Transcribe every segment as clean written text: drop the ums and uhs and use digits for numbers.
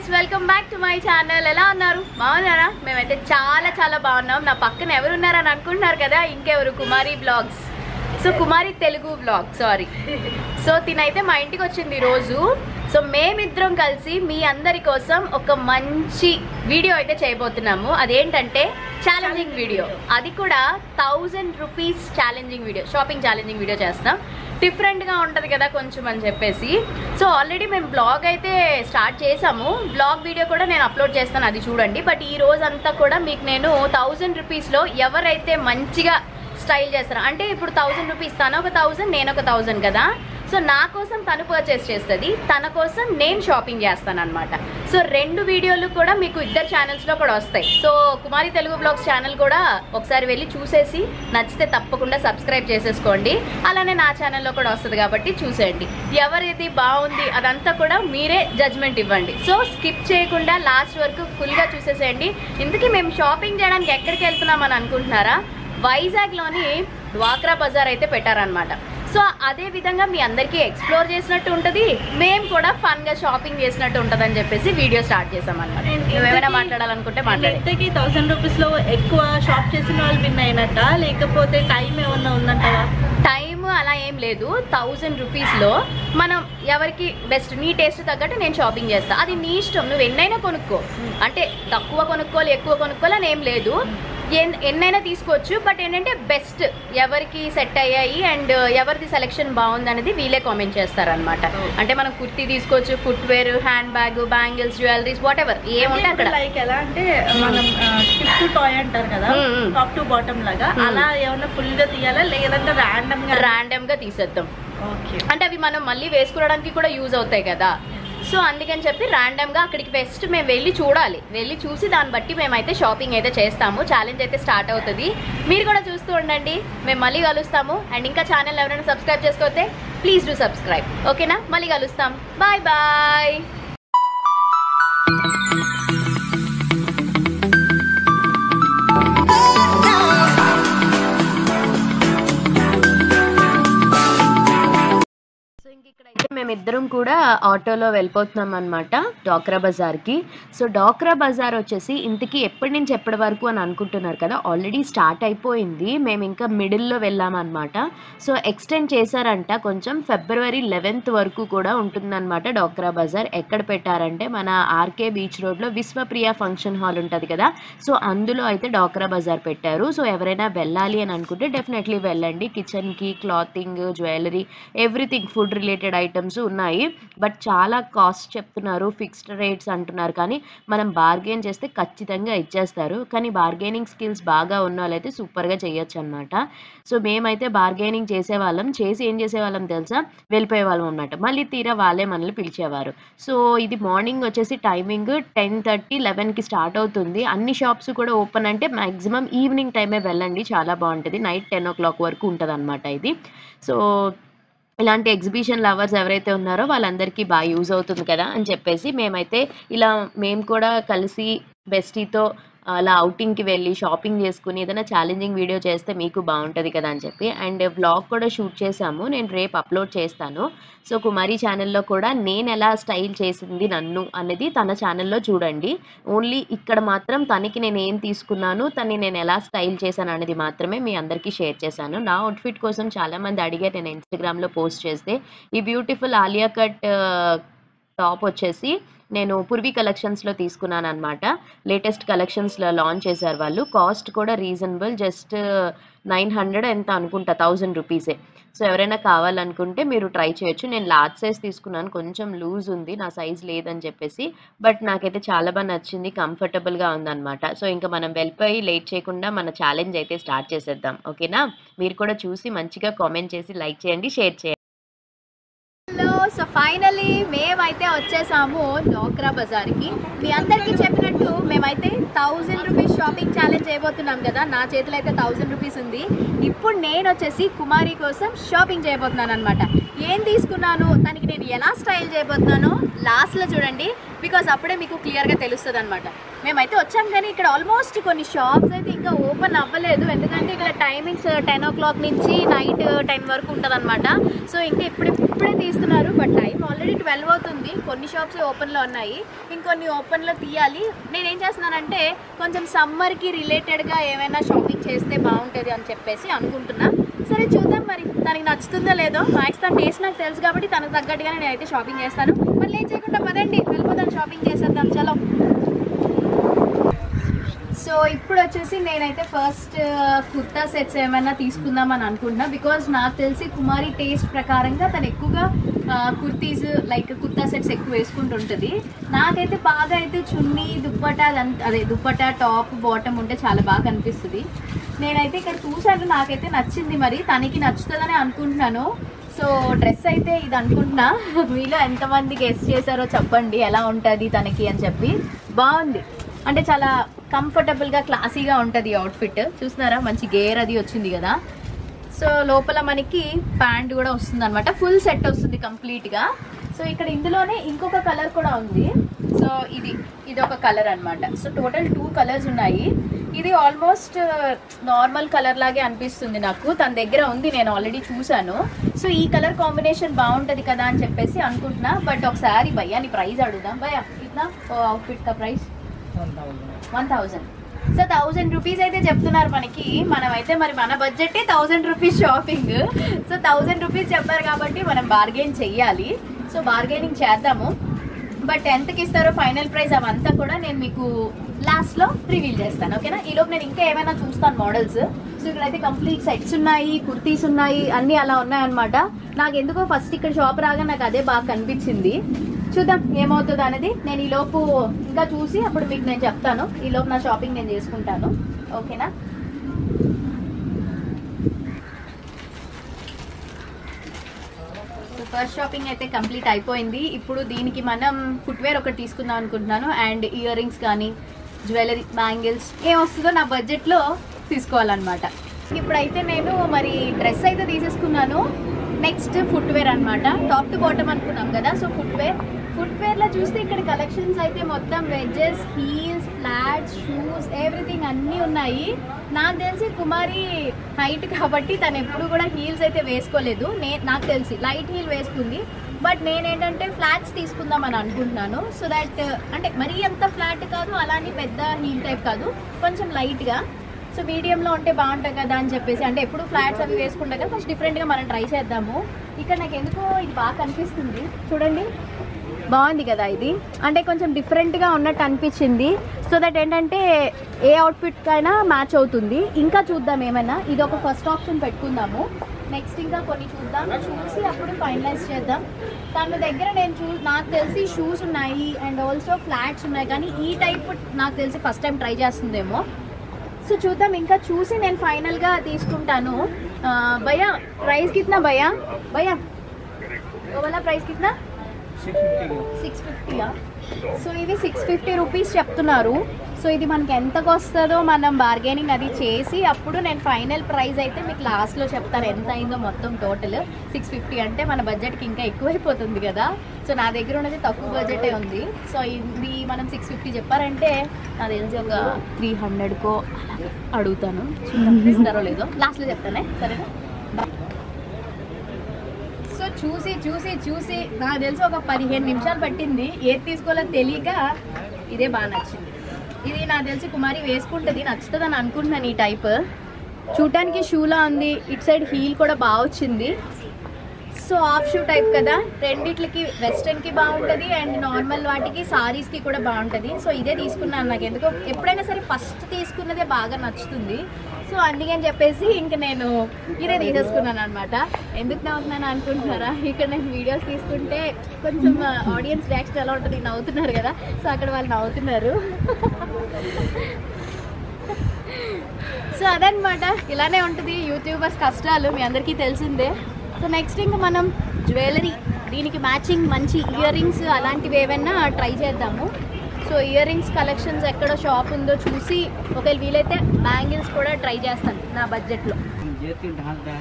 Friends, welcome back to my channel. ఎలా ఉన్నారు? బాగున్నారా? మేమైతే చాలా చాలా బాగున్నాం. నా పక్కన ఎవరున్నారని అనుకుంటున్నారు కదా, ఇంకెవరు, కుమారి బ్లాగ్స్. సో కుమారి తెలుగు బ్లాగ్, సారీ. సో తినైతే మా ఇంటికి వచ్చింది ఈరోజు. సో మేమిద్దరం కలిసి మీ అందరి కోసం ఒక మంచి వీడియో అయితే చేయబోతున్నాము. అదేంటంటే ఛాలెంజింగ్ వీడియో, అది కూడా 1000 rupees challenging video, shopping challenging video చేస్తాం. డిఫరెంట్గా ఉంటుంది కదా కొంచెం అని చెప్పేసి. సో ఆల్రెడీ మేము బ్లాగ్ అయితే స్టార్ట్ చేసాము. బ్లాగ్ వీడియో కూడా నేను అప్లోడ్ చేస్తాను, అది చూడండి. బట్ ఈ రోజంతా కూడా మీకు నేను 1000 రూపీస్లో ఎవరైతే మంచిగా స్టైల్ చేస్తారు, అంటే ఇప్పుడు 1000 రూపీస్ తను ఒక 1000 నేను ఒక 1000 కదా. సో నా కోసం తను పర్చేస్ చేస్తుంది, తన కోసం నేను షాపింగ్ చేస్తాను అనమాట. సో 2 వీడియోలు కూడా మీకు ఇద్దరు ఛానల్స్లో కూడా వస్తాయి. సో కుమారి తెలుగు బ్లాగ్స్ ఛానల్ కూడా ఒకసారి వెళ్ళి చూసేసి నచ్చితే తప్పకుండా సబ్స్క్రైబ్ చేసేసుకోండి. అలానే నా ఛానల్లో కూడా వస్తుంది కాబట్టి చూసేయండి. ఎవరిది బాగుంది అదంతా కూడా మీరే జడ్జ్మెంట్ ఇవ్వండి. సో స్కిప్ చేయకుండా లాస్ట్ వరకు ఫుల్గా చూసేసేయండి. ఇంతకీ మేము షాపింగ్ చేయడానికి ఎక్కడికి వెళ్తున్నామని అనుకుంటున్నారా? వైజాగ్లోని డ్వాక్రా బజార్ అయితే పెట్టారనమాట. సో అదే విధంగా మీ అందరికీ ఎక్స్ప్లోర్ చేసినట్టు ఉంటుంది, మేము కూడా ఫన్గా షాపింగ్ చేసినట్టు ఉంటుంది అని చెప్పేసి వీడియో స్టార్ట్ చేసాం అనమాట. ఏమైనా మాట్లాడాలనుకుంటే మాట్లాడి. 1000 రూపీస్లో ఎక్కువ షాప్ చేసిన వాళ్ళు విన్ అయినట్ట, లేకపోతే టైం ఏమన్నా ఉందంటారా? టైం అలా ఏం లేదు. 1000 రూపీస్లో మనం ఎవరికి బెస్ట్, నీ టేస్ట్ తగ్గట్టు నేను షాపింగ్ చేస్తాను. అది నీ ఇష్టం, నువ్వు ఎన్నైనా కొనుక్కో. అంటే తక్కువ కొనుక్కోవాలి ఎక్కువ కొనుక్కోవాలి అని ఏం లేదు, ఎన్నైనా తీసుకోవచ్చు. బట్ ఏంటంటే బెస్ట్ ఎవరికి సెట్ అయ్యాయి అండ్ ఎవరిది సెలెక్షన్ బాగుంది అనేది వీళ్ళే కామెంట్ చేస్తారనమాట. అంటే మనం కుర్తీ తీసుకోవచ్చు, footwear, hand bag, bangles, jewelleries, what ever ఏముంటే అక్కడ. లైక్ ఎలా అంటే మనం టిప్ టు టాయ్ అంటారు కదా, టాప్ టు బాటమ్ లాగా, అలా ఏమన్నా ఫుల్ గా తీయాలా లేదంటే ర్యాండమ్ గా తీసేద్దాం. అంటే అవి మనం మళ్ళీ వేసుకోవడానికి కూడా యూజ్ అవుతాయి కదా. సో అందుకని చెప్పి ర్యాండమ్గా అక్కడికి ఫస్ట్ మేము వెళ్ళి చూడాలి, వెళ్ళి చూసి దాన్ని బట్టి మేమైతే షాపింగ్ అయితే చేస్తాము. ఛాలెంజ్ అయితే స్టార్ట్ అవుతుంది, మీరు కూడా చూస్తూ ఉండండి. మేము మళ్ళీ కలుస్తాము. అండ్ ఇంకా ఛానల్ ఎవరైనా సబ్స్క్రైబ్ చేసుకోతే ప్లీజ్ డూ సబ్స్క్రైబ్, ఓకేనా? మళ్ళీ కలుస్తాం, బాయ్ బాయ్. మేమిద్దరం కూడా ఆటోలో వెళ్ళిపోతున్నాం అనమాట డ్వాక్రా బజార్కి. సో డ్వాక్రా బజార్ వచ్చేసి ఇంతకీ ఎప్పటి నుంచి ఎప్పటి వరకు అని అనుకుంటున్నారు కదా, ఆల్రెడీ స్టార్ట్ అయిపోయింది. మేము ఇంకా మిడిల్లో వెళ్ళామన్నమాట. సో ఎక్స్టెండ్ చేశారంట కొంచెం, ఫిబ్రవరి 11th వరకు కూడా ఉంటుందన్నమాట డ్వాక్రా బజార్. ఎక్కడ పెట్టారంటే మన ఆర్కే బీచ్ రోడ్లో విశ్వప్రియ ఫంక్షన్ హాల్ ఉంటుంది కదా, సో అందులో అయితే డ్వాక్రా బజార్ పెట్టారు. సో ఎవరైనా వెళ్ళాలి అని అనుకుంటే డెఫినెట్లీ వెళ్ళండి. కిచెన్కి, clothing, jewellery, everything, food related items ఉన్నాయి. బట్ చాలా కాస్ట్ చెప్తున్నారు, ఫిక్స్డ్ రేట్స్ అంటున్నారు. కానీ మనం బార్గెన్ చేస్తే ఖచ్చితంగా ఇచ్చేస్తారు. కానీ బార్గెనింగ్ స్కిల్స్ బాగా ఉన్న వాళ్ళైతే సూపర్గా చేయొచ్చు అనమాట. సో మేమైతే బార్గెనింగ్ చేసేవాళ్ళం, చేసి ఏం చేసేవాళ్ళం తెలుసా, వెళ్ళిపోయే వాళ్ళం అనమాట. మళ్ళీ తీరా వాళ్ళే మనల్ని పిలిచేవారు. సో ఇది మార్నింగ్ వచ్చేసి టైమింగ్ 10:30, 11కి స్టార్ట్ అవుతుంది. అన్ని షాప్స్ కూడా ఓపెన్, అంటే మ్యాక్సిమం ఈవినింగ్ టైమే వెళ్ళండి, చాలా బాగుంటుంది. నైట్ 10 o'clock వరకు ఉంటుంది అనమాట ఇది. సో ఇలాంటి ఎగ్జిబిషన్ లవర్స్ ఎవరైతే ఉన్నారో వాళ్ళందరికీ బాగా యూజ్ అవుతుంది కదా అని చెప్పేసి మేమైతే ఇలా మేము కూడా కలిసి బెస్టీతో అలా అవుటింగ్కి వెళ్ళి షాపింగ్ చేసుకుని ఏదైనా ఛాలెంజింగ్ వీడియో చేస్తే మీకు బాగుంటుంది కదా అని చెప్పి. అండ్ వ్లాగ్ కూడా షూట్ చేసాము, నేను రేపు అప్లోడ్ చేస్తాను. సో కుమారి ఛానల్లో కూడా నేను ఎలా స్టైల్ చేసింది నన్ను అనేది తన ఛానల్లో చూడండి. ఓన్లీ ఇక్కడ మాత్రం తనకి నేను ఏం తీసుకున్నాను, తనని నేను ఎలా స్టైల్ చేశాను అనేది మాత్రమే మీ అందరికీ షేర్ చేశాను. నా అవుట్ఫిట్ కోసం చాలామంది అడిగారు, నేను ఇన్స్టాగ్రామ్లో పోస్ట్ చేస్తే. ఈ బ్యూటిఫుల్ ఆలియా కట్ టాప్ వచ్చేసి నేను పూర్వీ కలెక్షన్స్లో తీసుకున్నాను అనమాట. లేటెస్ట్ కలెక్షన్స్లో లాంచ్ చేశారు వాళ్ళు. కాస్ట్ కూడా రీజనబుల్, జస్ట్ 900 ఎంత అనుకుంటా, 1000 రూపీసే. సో ఎవరైనా కావాలనుకుంటే మీరు ట్రై చేయొచ్చు. నేను లార్జ్ సైజ్ తీసుకున్నాను, కొంచెం లూజ్ ఉంది, నా సైజ్ లేదని చెప్పేసి. బట్ నాకైతే చాలా బాగా నచ్చింది, కంఫర్టబుల్గా ఉందన్నమాట. సో ఇంకా మనం వెళ్ళిపోయి లేట్ చేయకుండా మన ఛాలెంజ్ అయితే స్టార్ట్ చేసేద్దాం, ఓకేనా? మీరు కూడా చూసి మంచిగా కామెంట్ చేసి లైక్ చేయండి, షేర్ చేయండి. సో ఫైనలీ మేమైతే వచ్చేసాము డ్వాక్రా బజార్కి. మీ అందరికీ చెప్పినట్టు మేమైతే 1000 రూపీస్ షాపింగ్ ఛాలెంజ్ చేయబోతున్నాం కదా. నా చేతిలో అయితే 1000 రూపీస్ ఉంది. ఇప్పుడు నేను వచ్చేసి కుమారి కోసం షాపింగ్ చేయబోతున్నాను అనమాట. ఏం తీసుకున్నాను, దానికి నేను ఎలా స్టైల్ చేయబోతున్నానో లాస్ట్లో చూడండి, బికాజ్ అప్పుడే మీకు క్లియర్గా తెలుస్తుంది అనమాట. మేమైతే వచ్చాం కానీ ఇక్కడ ఆల్మోస్ట్ కొన్ని షాప్స్ అయితే ఇంకా ఓపెన్ అవ్వలేదు, ఎందుకంటే ఇక్కడ టైమింగ్స్ 10 o'clock నుంచి నైట్ 10 వరకు ఉంటుంది అనమాట. సో ఇంకా ఇప్పుడే తీస్తున్నారు, బట్ టైం ఆల్రెడీ 12 అవుతుంది. కొన్ని షాప్స్ ఓపెన్లో ఉన్నాయి, ఇంకొన్ని ఓపెన్లో తీయాలి. నేనేం చేస్తున్నానంటే కొంచెం సమ్మర్కి రిలేటెడ్గా ఏమైనా షాపింగ్ చేస్తే బాగుంటుంది అని చెప్పేసి అనుకుంటున్నా. సరే చూద్దాం మరి తనకి నచ్చుతుందో లేదో. మ్యాక్స్ తన టేస్ట్ నాకు తెలుసు కాబట్టి తనకు తగ్గట్టుగానే నేనైతే షాపింగ్ చేస్తాను. మరి లేట్ చేయకుండా పదండి వెళ్ళిపోతాను, షాపింగ్ చేసేద్దాం చలో. సో ఇప్పుడు వచ్చేసి నేనైతే ఫస్ట్ కుర్తా సెట్స్ ఏమైనా తీసుకుందాం అని అనుకుంటున్నా, బికాజ్ నాకు తెలిసి కుమారి టేస్ట్ ప్రకారంగా తను ఎక్కువగా కుర్తీస్ లైక్ కుర్తా సెట్స్ ఎక్కువ వేసుకుంటుంటుంది. నాకైతే బాగా అయితే చున్నీ దుప్పటా అదే దుప్పటా టాప్ బాటమ్ ఉంటే చాలా బాగా అనిపిస్తుంది. నేనైతే ఇక్కడ చూసాను, నాకైతే నచ్చింది, మరి తనకి నచ్చుతుందని అనుకుంటున్నాను. సో డ్రెస్ అయితే ఇది అనుకుంటున్నా, మీలో ఎంతమంది గెస్ చేశారో చెప్పండి ఎలా ఉంటుంది తనకి అని చెప్పి. బాగుంది, అంటే చాలా కంఫర్టబుల్గా క్లాసీగా ఉంటుంది అవుట్ఫిట్. చూస్తున్నారా మంచి గేర్ అది వచ్చింది కదా. సో లోపల మనకి ప్యాంట్ కూడా వస్తుంది అనమాట, ఫుల్ సెట్ వస్తుంది కంప్లీట్గా. సో ఇక్కడ ఇందులోనే ఇంకొక కలర్ కూడా ఉంది. సో ఇది ఒక కలర్ అనమాట. సో టోటల్ 2 కలర్స్ ఉన్నాయి. ఇది ఆల్మోస్ట్ నార్మల్ కలర్ లాగే అనిపిస్తుంది నాకు, తన దగ్గర ఉంది, నేను ఆల్రెడీ చూసాను. సో ఈ కలర్ కాంబినేషన్ బాగుంటుంది కదా అని చెప్పేసి అనుకుంటున్నా. బట్ ఒకసారి భయ్యా నీ ప్రైస్ అడుగుదాం. భయ్యా ఇట్లా అవుట్ఫిట్ కా ప్రైస్ 1000. సో 1000 రూపీస్ అయితే చెప్తున్నారు మనకి. మనమైతే మరి మన బడ్జెటే 1000 రూపీస్ షాపింగ్. సో 1000 రూపీస్ చెప్పారు కాబట్టి మనం బార్గెన్ చెయ్యాలి. సో బార్గెనింగ్ చేద్దాము. బట్ ఎంతకి ఇస్తారో ఫైనల్ ప్రైస్ అవంతా కూడా నేను మీకు లాస్ట్లో రివీల్ చేస్తాను, ఓకేనా. ఈలోపు నేను ఇంకా ఏమైనా చూస్తాను మోడల్స్. సో ఇక్కడైతే కంప్లీట్ సెట్స్ ఉన్నాయి, కుర్తీస్ ఉన్నాయి, అన్నీ అలా ఉన్నాయన్నమాట. నాకు ఎందుకో ఫస్ట్ ఇక్కడ షాప్ రాగా నాకు అదే బాగా కనిపించింది. చూద్దాం ఏమవుతుంది అనేది. నేను ఈలోపు ఇంకా చూసి అప్పుడు మీకు నేను చెప్తాను. ఈలోపు నా షాపింగ్ నేను చేసుకుంటాను, ఓకేనా. ఫస్ట్ షాపింగ్ అయితే కంప్లీట్ అయిపోయింది. ఇప్పుడు దీనికి మనం ఫుట్వేర్ ఒకటి తీసుకుందాం అనుకుంటున్నాను, అండ్ ఇయర్ రింగ్స్ కానీ జ్యువెలరీ బ్యాంగిల్స్ ఏమొస్తుందో నా బడ్జెట్లో తీసుకోవాలన్నమాట. ఇప్పుడైతే నేను మరి డ్రెస్ అయితే తీసేసుకున్నాను. నెక్స్ట్ ఫుట్వేర్ అనమాట. టాప్ టు బాటమ్ అనుకున్నాం కదా. సో ఫుట్వేర్లో చూస్తే ఇక్కడ కలెక్షన్స్ అయితే మొత్తం wedges, heels, flats, shoes, everything అన్నీ ఉన్నాయి. నాకు తెలిసి కుమారి హైట్ కాబట్టి తను ఎప్పుడు కూడా హీల్స్ అయితే వేసుకోలేదు. నాకు తెలిసి లైట్ హీల్ వేసుకుంది. బట్ నేనేంటంటే ఫ్లాట్స్ తీసుకుందాం అని అనుకుంటున్నాను. సో దట్ అంటే మరీ అంత ఫ్లాట్ కాదు, అలానే పెద్ద హీల్ టైప్ కాదు, కొంచెం లైట్గా. సో మీడియంలో ఉంటే బాగుంటుంది కదా అని చెప్పేసి, అంటే ఎప్పుడు ఫ్లాట్స్ అవి వేసుకుంటాం కదా, కొంచెం డిఫరెంట్గా మనం ట్రై చేద్దాము. ఇక్కడ నాకు ఎందుకో ఇది బాగా కనిపిస్తుంది, చూడండి బాగుంది కదా ఇది, అంటే కొంచెం డిఫరెంట్గా ఉన్నట్టు అనిపించింది. సో దట్ ఏంటంటే ఏ అవుట్ఫిట్కైనా మ్యాచ్ అవుతుంది. ఇంకా చూద్దాం ఏమైనా, ఇది ఒక ఫస్ట్ ఆప్షన్ పెట్టుకుందాము. నెక్స్ట్ ఇంకా కొన్ని చూద్దాం, చూసి అప్పుడు ఫైనలైజ్ చేద్దాం. తన దగ్గర నాకు తెలిసి షూస్ ఉన్నాయి అండ్ ఆల్సో ఫ్లాట్స్ ఉన్నాయి, కానీ ఈ టైప్ నాకు తెలిసి ఫస్ట్ టైం ట్రై చేస్తుందేమో. సో చూద్దాం, ఇంకా చూసి నేను ఫైనల్గా తీసుకుంటాను. భయ్యా ప్రైస్ కిतना భయ్యా? భయ్యా ఓవలా ప్రైస్ కిतना? 650. సో ఇది 650 రూపీస్ చెప్తున్నారు. సో ఇది మనకి ఎంతకు వస్తుందో మనం బార్గెనింగ్ అది చేసి అప్పుడు నేను ఫైనల్ ప్రైస్ అయితే మీకు లాస్ట్లో చెప్తాను ఎంత అయిందో మొత్తం టోటల్. 650 అంటే మన బడ్జెట్కి ఇంకా ఎక్కువైపోతుంది కదా. సో నా దగ్గర ఉన్నది తక్కువ బడ్జెటే ఉంది. సో ఇది మనం 650 చెప్పారంటే నాకు తెలిసి ఒక 300కో అలాగే అడుగుతాను, ఇస్తారో లేదో లాస్ట్లో చెప్తానే, సరేనా. సో చూసి చూసి చూసి నాకు తెలిసి ఒక 15 నిమిషాలు పట్టింది. ఏది తీసుకోవాలో తెలియక ఇదే బాగా నచ్చింది. ఇది నాకు తెలిసి కుమారి వేసుకుంటుంది, నచ్చుతుంది అని అనుకుంటున్నాను. ఈ టైప్ చూడటానికి షూలా ఉంది, ఇటు సైడ్ హీల్ కూడా బాగా వచ్చింది. సో ఆఫ్ షూ టైప్ కదా, రెండిట్లకి వెస్ట్రన్కి బాగుంటుంది అండ్ నార్మల్ వాటికి సారీస్కి కూడా బాగుంటుంది. సో ఇదే తీసుకున్నాను. నాకు ఎందుకో ఎప్పుడైనా సరే ఫస్ట్ తీసుకున్నదే బాగా నచ్చుతుంది. సో అందుకని చెప్పేసి ఇంక నేను ఇదే తీసేసుకున్నాను అనమాట. ఎందుకు నవ్వుతున్నాను అనుకుంటున్నారా? ఇక్కడ నేను వీడియోస్ తీసుకుంటే కొంచెం ఆడియన్స్ రియాక్షన్ ఎలా ఉంటుంది, నవ్వుతున్నారు కదా. సో అక్కడ వాళ్ళు నవ్వుతున్నారు. సో అదనమాట, ఇలానే ఉంటుంది యూట్యూబర్స్ కష్టాలు, మీ అందరికీ తెలిసిందే. సో నెక్స్ట్ ఇంకా మనం జ్యువెలరీ, దీనికి మ్యాచింగ్ మంచి ఇయర్ రింగ్స్ అలాంటివి ఏమైనా ట్రై చేద్దాము. సో ఇయర్ రింగ్స్ కలెక్షన్స్ ఎక్కడ షాప్ ఉందో చూసి ఒకవేళ వీలైతే బ్యాంగిల్స్ కూడా ట్రై చేస్తాను నా బడ్జెట్లో.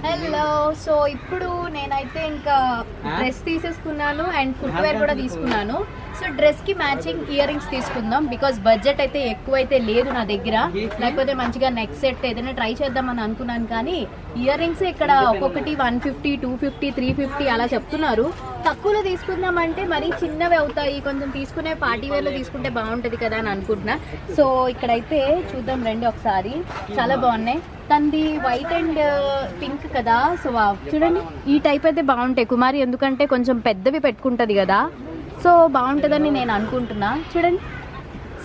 హలో. సో ఇప్పుడు నేనైతే ఇంకా డ్రెస్ తీసేసుకున్నాను అండ్ ఫుట్వేర్ కూడా తీసుకున్నాను. సో డ్రెస్ కి మ్యాచింగ్ ఇయర్ రింగ్స్ తీసుకుందాం బికాస్ బడ్జెట్ అయితే ఎక్కువైతే లేదు నా దగ్గర. లేకపోతే మంచిగా నెక్ సెట్ ఏదైనా ట్రై చేద్దామని అనుకున్నాను, కానీ ఇయర్ రింగ్స్ ఇక్కడ ఒక్కొక్కటి 150, 250, 350 అలా చెప్తున్నారు. తక్కువలో తీసుకుందామంటే మరీ చిన్నవి అవుతాయి, కొంచెం తీసుకునే పార్టీ వేర్ లో తీసుకుంటే బాగుంటది కదా అని అనుకుంటున్నా. సో ఇక్కడైతే చూద్దాం రండి ఒకసారి. చాలా బాగున్నాయి. తనది వైట్ అండ్ పింక్ కదా. సో చూడండి ఈ టైప్ అయితే బాగుంటాయి కుమారి, ఎందుకంటే కొంచెం పెద్దవి పెట్టుకుంటది కదా. సో బాగుంటుందని నేను అనుకుంటున్నా. చూడండి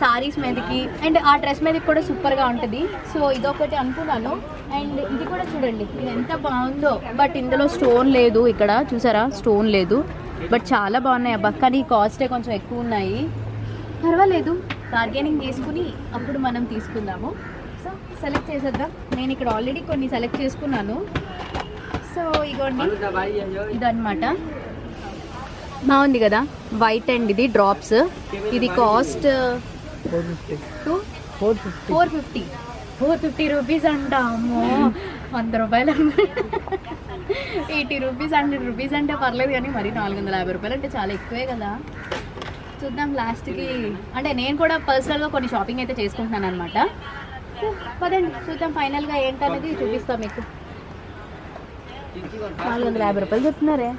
సారీస్ మీదకి అండ్ ఆ డ్రెస్ మీదకి కూడా సూపర్గా ఉంటుంది. సో ఇదొకటి అనుకున్నాను. అండ్ ఇది కూడా చూడండి ఇది ఎంత బాగుందో. బట్ ఇందులో స్టోన్ లేదు, ఇక్కడ చూసారా స్టోన్ లేదు. బట్ చాలా బాగున్నాయి అబ్బా, కానీ కాస్టే కొంచెం ఎక్కువ ఉన్నాయి. పర్వాలేదు, బార్గెనింగ్ చేసుకుని అప్పుడు మనం తీసుకుందాము. సో సెలెక్ట్ చేసేద్దాం. నేను ఇక్కడ ఆల్రెడీ కొన్ని సెలెక్ట్ చేసుకున్నాను. సో ఇగోండి ఇదన్నమాట. బాగుంది కదా వైట్ అండ్ ఇది డ్రాప్స్. ఇది కాస్ట్ 450 రూపీస్ అంట. అమ్మో 100 రూపాయలు 80 రూపీస్ 100 రూపీస్ అంటే పర్లేదు, కానీ మరి 450 రూపాయలు అంటే చాలా ఎక్కువే కదా. చూద్దాం లాస్ట్కి. అంటే నేను కూడా పర్సనల్గా కొన్ని షాపింగ్ అయితే చేసుకుంటున్నాను అనమాట. పదండి చూద్దాం ఫైనల్గా ఏంటనేది చూపిస్తాం మీకు. 450 రూపాయలు చెప్తున్నారే.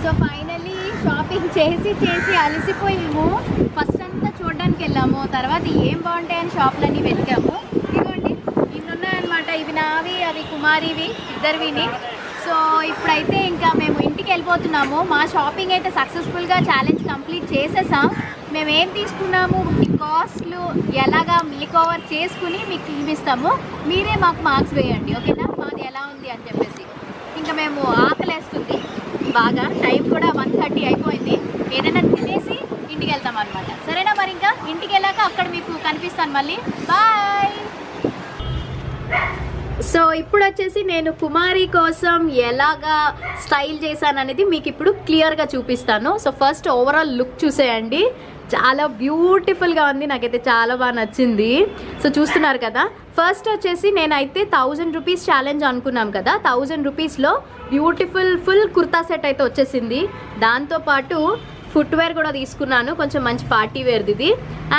సో ఫైనల్లీ షాపింగ్ చేసి అలసిపోయాము. ఫస్ట్ అంతా చూడడానికి వెళ్ళాము, తర్వాత ఏం బాగుంటాయని షాపులన్నీ వెతికాము. ఇదిగోండి ఇన్ని ఉన్నాయన్నమాట. ఇవి నావి, అవి కుమారివి, ఇద్దరివిని. సో ఇప్పుడైతే ఇంకా మేము ఇంటికి వెళ్ళిపోతున్నాము. మా షాపింగ్ అయితే సక్సెస్ఫుల్గా ఛాలెంజ్ కంప్లీట్ చేసేసాం. మేము ఏం తీసుకున్నాము, మీ కాస్ట్లు ఎలాగా మేక్ ఓవర్ చేసుకుని మీకు చూపిస్తాము. మీరే మాకు మార్క్స్ వేయండి, ఓకేనా, మాది ఎలా ఉంది అని చెప్పేసి. ఇంకా మేము ఆకలేస్తుంది బాగా, టైం కూడా 1:30 అయిపోయింది. ఏదైనా తినేసి ఇంటికి వెళ్తాం అనమాట. సరేనా, మరి ఇంకా ఇంటికి వెళ్ళాక అక్కడ మీకు కనిపిస్తాను మళ్ళీ. బాయ్. సో ఇప్పుడు వచ్చేసి నేను కుమారి కోసం ఎలాగా స్టైల్ చేశాను అనేది మీకు ఇప్పుడు క్లియర్గా చూపిస్తాను. సో ఫస్ట్ ఓవరాల్ లుక్ చూసేయండి, చాలా బ్యూటిఫుల్గా ఉంది. నాకైతే చాలా బాగా నచ్చింది. సో చూస్తున్నారు కదా. ఫస్ట్ వచ్చేసి నేనైతే 1000 రూపీస్ ఛాలెంజ్ అనుకున్నాం కదా, 1000 రూపీస్లో బ్యూటిఫుల్ ఫుల్ కుర్తా సెట్ అయితే వచ్చేసింది. దాంతోపాటు ఫుట్వేర్ కూడా తీసుకున్నాను, కొంచెం మంచి పార్టీ వేర్ది ఇది.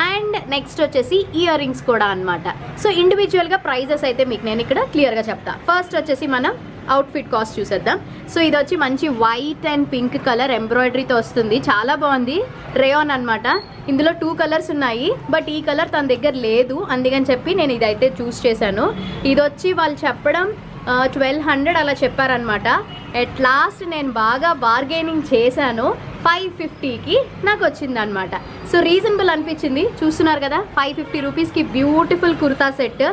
అండ్ నెక్స్ట్ వచ్చేసి ఇయర్ రింగ్స్ కూడా అనమాట. సో ఇండివిజువల్గా ప్రైజెస్ అయితే మీకు నేను ఇక్కడ క్లియర్గా చెప్తా. ఫస్ట్ వచ్చేసి మనం అవుట్ఫిట్ కాస్ట్ చూసేద్దాం. సో ఇది వచ్చి మంచి వైట్ అండ్ పింక్ కలర్ ఎంబ్రాయిడరీతో వస్తుంది, చాలా బాగుంది. రేయాన్ అనమాట. ఇందులో 2 కలర్స్ ఉన్నాయి, బట్ ఈ కలర్ తన దగ్గర లేదు, అందుకని చెప్పి నేను ఇదైతే చూస్ చేశాను. ఇది వచ్చి వాళ్ళు చెప్పడం 1200 అలా చెప్పారనమాట. ఎట్ లాస్ట్ నేను బాగా బార్గెనింగ్ చేశాను, 550కి నాకు వచ్చిందనమాట. సో రీజనబుల్ అనిపించింది. చూస్తున్నారు కదా 550 రూపీస్కి beautiful kurta set.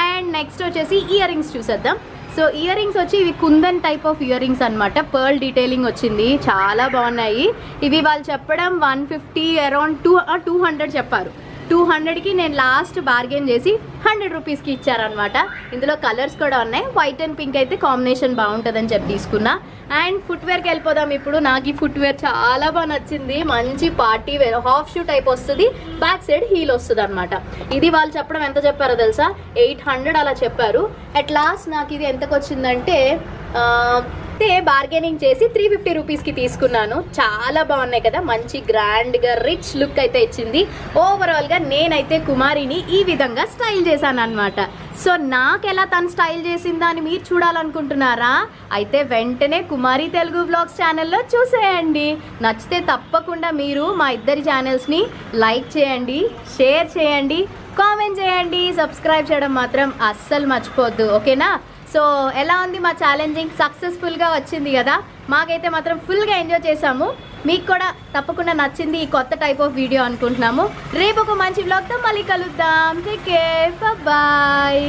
And next వచ్చేసి ఇయర్ రింగ్స్ చూసేద్దాం. సో ఇయర్ రింగ్స్ వచ్చి ఇవి kundan type of ear rings అనమాట. పర్ల్ డీటెయిలింగ్ వచ్చింది, చాలా బాగున్నాయి. ఇవి వాళ్ళు చెప్పడం 150 అరౌండ్ 200 చెప్పారు. 200కి నేను లాస్ట్ బార్గెన్ చేసి 100 రూపీస్కి ఇచ్చారనమాట. ఇందులో కలర్స్ కూడా ఉన్నాయి. వైట్ అండ్ పింక్ అయితే కాంబినేషన్ బాగుంటుందని చెప్పి తీసుకున్నా. అండ్ ఫుట్వేర్కి వెళ్ళిపోదాం ఇప్పుడు. నాకు ఈ ఫుట్వేర్ చాలా బాగా నచ్చింది. మంచి party wear, half shoe type వస్తుంది, బ్యాక్ సైడ్ హీల్ వస్తుంది అనమాట. ఇది వాళ్ళు చెప్పడం ఎంత చెప్పారో తెలుసా, 800 అలా చెప్పారు. అట్ లాస్ట్ నాకు ఇది ఎంతకు వచ్చిందంటే బార్గెనింగ్ చేసి 350 రూపీస్కి తీసుకున్నాను. చాలా బాగున్నాయి కదా, మంచి గ్రాండ్గా రిచ్ లుక్ అయితే ఇచ్చింది. ఓవరాల్గా నేనైతే కుమారిని ఈ విధంగా స్టైల్ చేశాను అనమాట. సో నాకు ఎలా తను స్టైల్ చేసిందా అని మీరు చూడాలనుకుంటున్నారా? అయితే వెంటనే కుమారి తెలుగు వ్లాగ్స్ ఛానల్లో చూసేయండి. నచ్చితే తప్పకుండా మీరు మా ఇద్దరి ఛానల్స్ని లైక్ చేయండి, షేర్ చేయండి, కామెంట్ చేయండి, సబ్స్క్రైబ్ చేయడం మాత్రం అస్సలు మర్చిపోవద్దు, ఓకేనా? సో ఎలా ఉంది మా ఛాలెంజింగ్? సక్సెస్ఫుల్గా వచ్చింది కదా. మాకైతే మాత్రం ఫుల్గా ఎంజాయ్ చేసాము. మీకు కూడా తప్పకుండా నచ్చింది ఈ కొత్త టైప్ ఆఫ్ వీడియో అనుకుంటున్నాము. రేపు ఒక మంచి వ్లాగ్తో మళ్ళీ కలుద్దాం. Take care, bye.